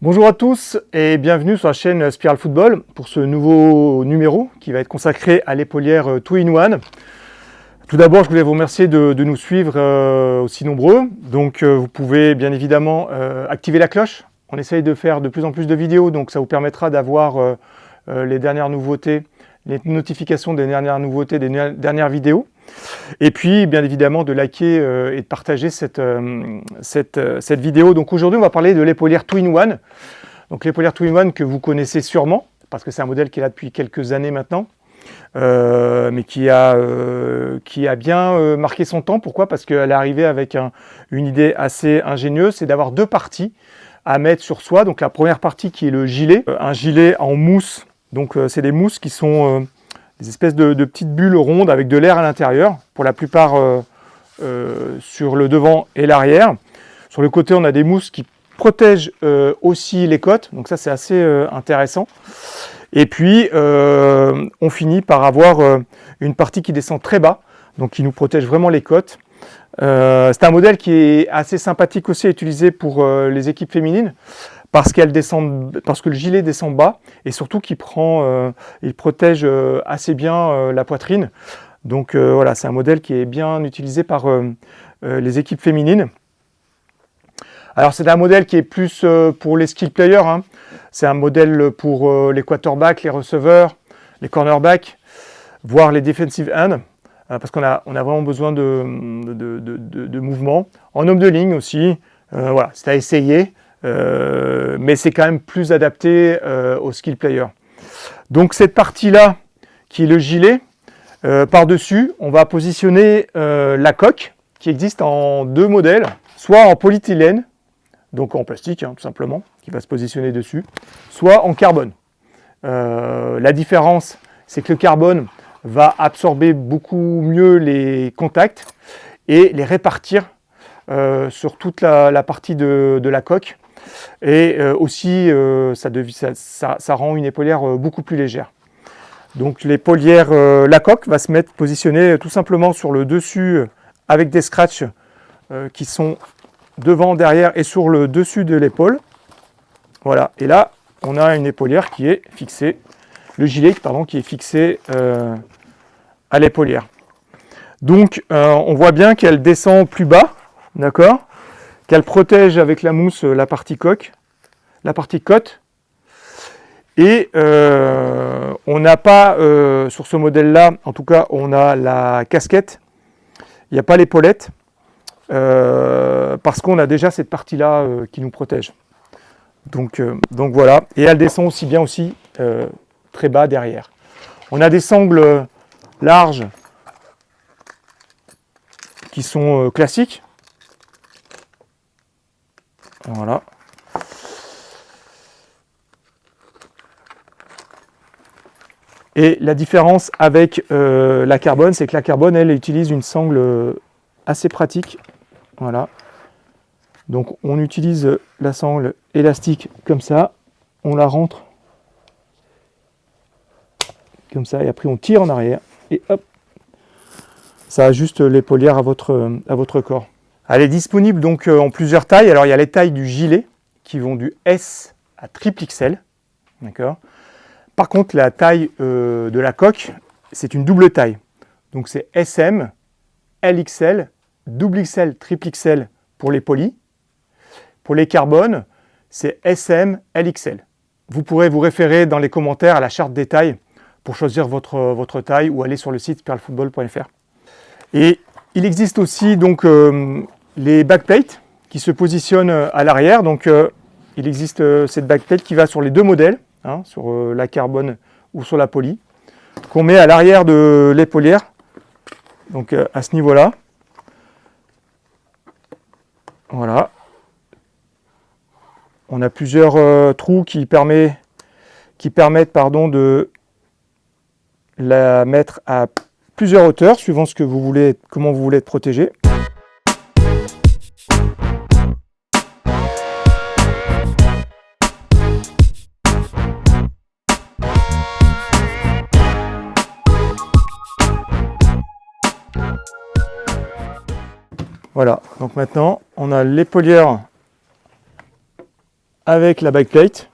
Bonjour à tous et bienvenue sur la chaîne Spiral Football pour ce nouveau numéro qui va être consacré à l'épaulière 2-in-1. Tout d'abord, je voulais vous remercier de nous suivre aussi nombreux. Donc vous pouvez bien évidemment activer la cloche. On essaye de faire de plus en plus de vidéos, donc ça vous permettra d'avoir les dernières nouveautés, les notifications des dernières nouveautés, des dernières vidéos. Et puis, bien évidemment, de liker et de partager cette vidéo. Donc aujourd'hui, on va parler de l'épaulière 2-in-1. Donc l'épaulière 2-in-1 que vous connaissez sûrement, parce que c'est un modèle qui est là depuis quelques années maintenant, mais qui a bien marqué son temps. Pourquoi? Parce qu'elle est arrivée avec une idée assez ingénieuse, c'est d'avoir deux parties à mettre sur soi. Donc la première partie qui est le gilet, un gilet en mousse. Donc c'est des mousses qui sont des espèces de petites bulles rondes avec de l'air à l'intérieur, pour la plupart sur le devant et l'arrière. Sur le côté, on a des mousses qui protègent aussi les côtes, donc ça c'est assez intéressant. Et puis on finit par avoir une partie qui descend très bas, donc qui nous protège vraiment les côtes. C'est un modèle qui est assez sympathique aussi à utiliser pour les équipes féminines, parce que le gilet descend bas et surtout qu'il il protège assez bien la poitrine. Donc voilà, c'est un modèle qui est bien utilisé par les équipes féminines. Alors c'est un modèle qui est plus pour les skill players, hein. C'est un modèle pour les quarterbacks, les receveurs, les cornerbacks, voire les defensive ends, parce qu'on a vraiment besoin de mouvement. En homme de ligne aussi, voilà, c'est à essayer. Mais c'est quand même plus adapté aux skill players. Donc cette partie-là, qui est le gilet, par-dessus, on va positionner la coque, qui existe en deux modèles, soit en polyéthylène, donc en plastique hein, tout simplement, qui va se positionner dessus, soit en carbone. La différence, c'est que le carbone va absorber beaucoup mieux les contacts et les répartir sur toute la partie de la coque. Et aussi, ça rend une épaulière beaucoup plus légère. Donc l'épaulière, la coque va se positionner tout simplement sur le dessus avec des scratchs qui sont devant, derrière et sur le dessus de l'épaule. Voilà, et là, on a une épaulière qui est fixée, le gilet, pardon, qui est fixé à l'épaulière. Donc on voit bien qu'elle descend plus bas, d'accord ? Qu'elle protège avec la mousse la partie coque, la partie côte. Et on n'a pas, sur ce modèle-là, en tout cas, on a la casquette, il n'y a pas l'épaulette, parce qu'on a déjà cette partie-là qui nous protège. Donc voilà, et elle descend aussi bien aussi très bas derrière. On a des sangles larges qui sont classiques. Voilà. Et la différence avec la carbone, c'est que la carbone, elle utilise une sangle assez pratique. Voilà. Donc on utilise la sangle élastique comme ça, on la rentre comme ça, et après on tire en arrière, et hop, ça ajuste l'épaulière à votre corps. Elle est disponible donc en plusieurs tailles. Alors il y a les tailles du gilet qui vont du S à triple XL. D'accord. Par contre, la taille de la coque, c'est une double taille. Donc c'est SM, LXL, double XL, triple XL pour les polis. Pour les carbones, c'est SM, LXL. Vous pourrez vous référer dans les commentaires à la charte des tailles pour choisir votre taille ou aller sur le site spiralfootball.fr. Et il existe aussi donc les backplates qui se positionnent à l'arrière. Donc il existe cette backplate qui va sur les deux modèles, hein, sur la carbone ou sur la poly, qu'on met à l'arrière de l'épaulière, donc à ce niveau-là. Voilà. On a plusieurs trous qui permettent de la mettre à plusieurs hauteurs, suivant ce que vous voulez, comment vous voulez être protégé. Voilà, donc maintenant on a l'épaulière avec la backplate.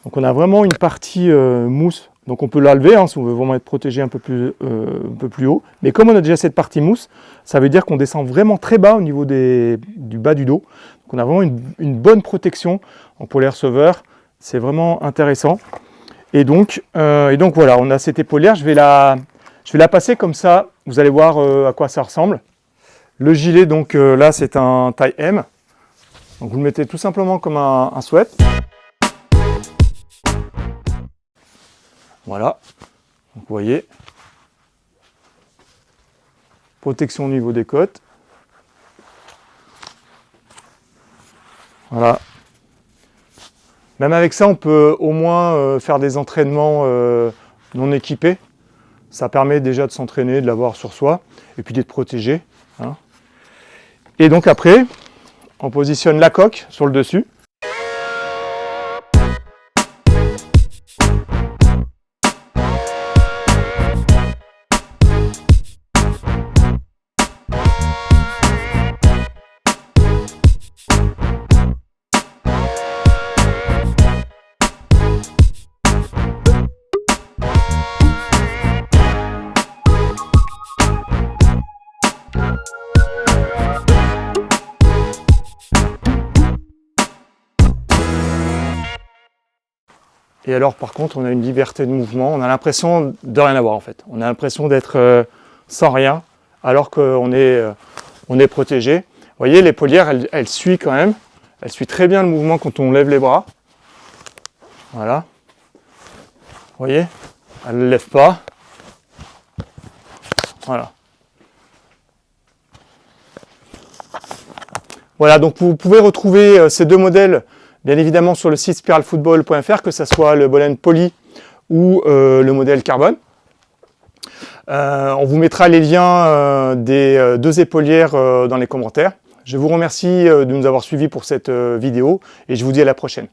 Donc on a vraiment une partie mousse. Donc on peut la lever si on veut vraiment être protégé un peu plus haut. Mais comme on a déjà cette partie mousse, ça veut dire qu'on descend vraiment très bas au niveau du bas du dos. Donc on a vraiment une bonne protection. Donc pour les receveurs, c'est vraiment intéressant. Et donc voilà, on a cette épaulière. Je vais la passer comme ça. Vous allez voir à quoi ça ressemble. Le gilet, donc là, c'est un taille M. Donc vous le mettez tout simplement comme un sweat. Voilà. Donc vous voyez. Protection au niveau des côtes. Voilà. Même avec ça, on peut au moins faire des entraînements non équipés. Ça permet déjà de s'entraîner, de l'avoir sur soi, et puis d'être protégé. Hein. Et donc après, on positionne la coque sur le dessus. Et alors par contre on a une liberté de mouvement, on a l'impression de rien avoir en fait. On a l'impression d'être sans rien alors qu'on est protégé. Vous voyez l'épaulière elle suit quand même, elle suit très bien le mouvement quand on lève les bras. Voilà. Vous voyez, elle ne lève pas. Voilà. Voilà, donc vous pouvez retrouver ces deux modèles bien évidemment sur le site spiralfootball.fr, que ce soit le Bolène Poly ou le modèle carbone. On vous mettra les liens des deux épaulières dans les commentaires. Je vous remercie de nous avoir suivis pour cette vidéo et je vous dis à la prochaine.